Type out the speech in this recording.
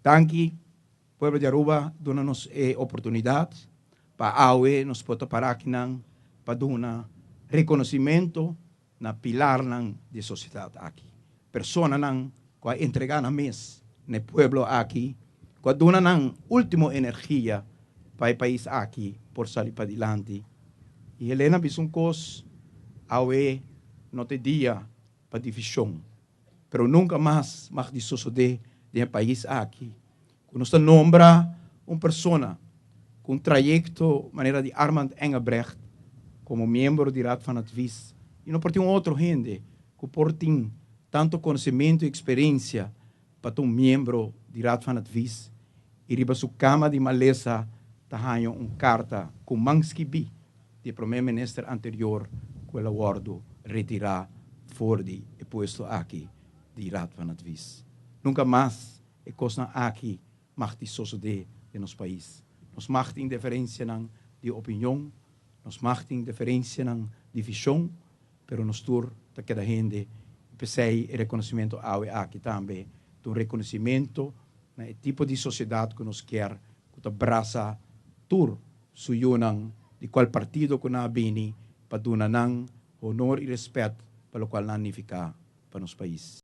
Tanki, pueblo de Aruba, dona-nos oportunidade para awe nos pode parar aqui para dar reconhecimento na pilar de sociedade aqui. Persona que vai entregar na mesa no pueblo aqui, que dona última energia para o país aqui por sair para adiante. E Helena Bisuncos, awe não te dia para divisão, pero nunca mais de suceder no país aqui. Quando você nombra uma pessoa com trajecto, maneira de Armand Engelbrecht, como membro de Raad van Advies, e não por outro gente que tem tanto conhecimento e experiência para um membro de Raad van Advies, e riba sua cama de maleza, tahanho carta com Manskibi, de primeiro-ministro anterior, que ele acordo retirar fora de posto aqui de Raad van Advies. Nunca mais é coisa aqui mag die suceder in ons país. Nos mag die diferença de opinião, nos mag die diferença de visão, pero nos tur da cada gente pensei e reconhecimento aqui também, do reconhecimento na tipo de sociedade que nos quer, que abraça tur suyunang de qual partido que na bini para donar honor e respeito pelo qual nanifica para nos país.